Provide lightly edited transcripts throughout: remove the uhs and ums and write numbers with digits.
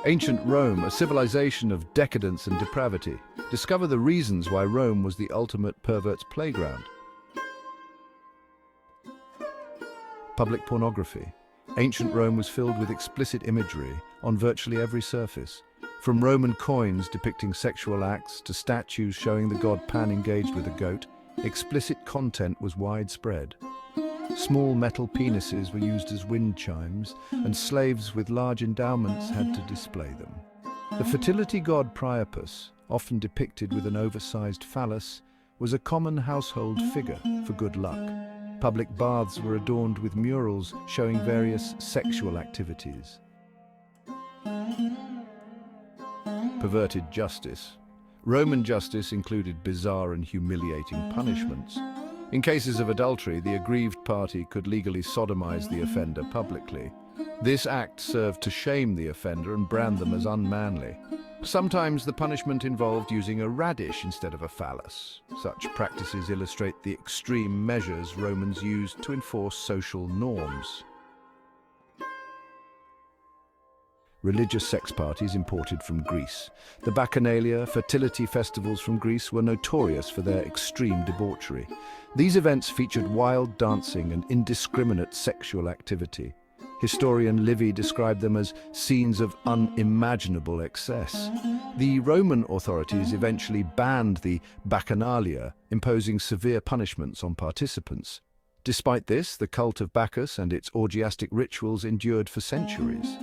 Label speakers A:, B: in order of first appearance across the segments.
A: Ancient Rome, a civilization of decadence and depravity. Discover the reasons why Rome was the ultimate pervert's playground. Public pornography. Ancient Rome was filled with explicit imagery on virtually every surface. From Roman coins depicting sexual acts to statues showing the god Pan engaged with a goat, explicit content was widespread. Small metal penises were used as wind chimes, and slaves with large endowments had to display them. The fertility god Priapus, often depicted with an oversized phallus, was a common household figure for good luck. Public baths were adorned with murals showing various sexual activities. Perverted justice. Roman justice included bizarre and humiliating punishments. In cases of adultery, the aggrieved party could legally sodomize the offender publicly. This act served to shame the offender and brand them as unmanly. Sometimes the punishment involved using a radish instead of a phallus. Such practices illustrate the extreme measures Romans used to enforce social norms. Religious sex parties imported from Greece. The Bacchanalia, fertility festivals from Greece, were notorious for their extreme debauchery. These events featured wild dancing and indiscriminate sexual activity. Historian Livy described them as scenes of unimaginable excess. The Roman authorities eventually banned the Bacchanalia, imposing severe punishments on participants. Despite this, the cult of Bacchus and its orgiastic rituals endured for centuries.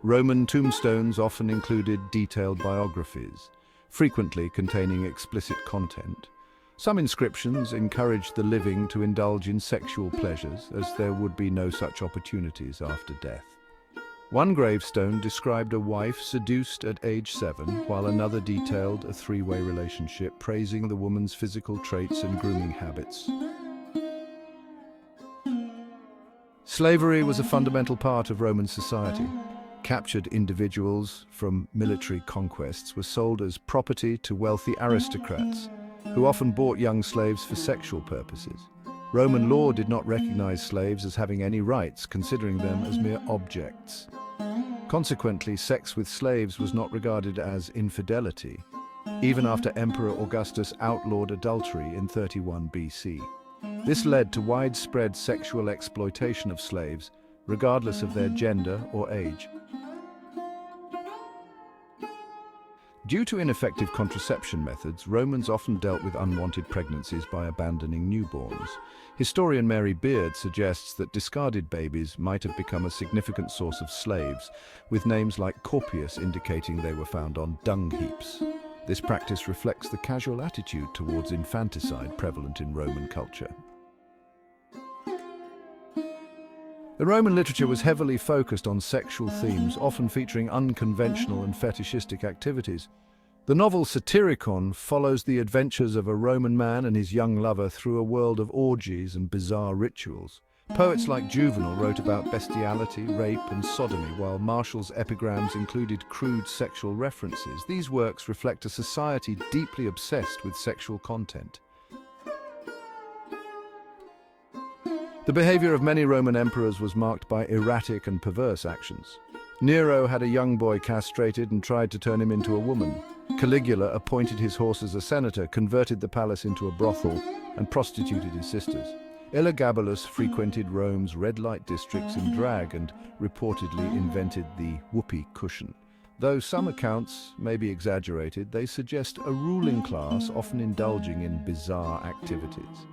A: Roman tombstones often included detailed biographies, frequently containing explicit content. Some inscriptions encouraged the living to indulge in sexual pleasures, as there would be no such opportunities after death. One gravestone described a wife seduced at age 7, while another detailed a three-way relationship, praising the woman's physical traits and grooming habits. Slavery was a fundamental part of Roman society. Captured individuals from military conquests were sold as property to wealthy aristocrats, who often bought young slaves for sexual purposes. Roman law did not recognize slaves as having any rights, considering them as mere objects. Consequently, sex with slaves was not regarded as infidelity, even after Emperor Augustus outlawed adultery in 31 BC. This led to widespread sexual exploitation of slaves, regardless of their gender or age. Due to ineffective contraception methods, Romans often dealt with unwanted pregnancies by abandoning newborns. Historian Mary Beard suggests that discarded babies might have become a significant source of slaves, with names like Corpius indicating they were found on dung heaps. This practice reflects the casual attitude towards infanticide prevalent in Roman culture. The Roman literature was heavily focused on sexual themes, often featuring unconventional and fetishistic activities. The novel Satyricon follows the adventures of a Roman man and his young lover through a world of orgies and bizarre rituals. Poets like Juvenal wrote about bestiality, rape, and sodomy, while Martial's epigrams included crude sexual references. These works reflect a society deeply obsessed with sexual content. The behavior of many Roman emperors was marked by erratic and perverse actions. Nero had a young boy castrated and tried to turn him into a woman. Caligula appointed his horse as a senator, converted the palace into a brothel, and prostituted his sisters. Elagabalus frequented Rome's red light districts in drag and reportedly invented the whoopee cushion. Though some accounts may be exaggerated, they suggest a ruling class often indulging in bizarre activities.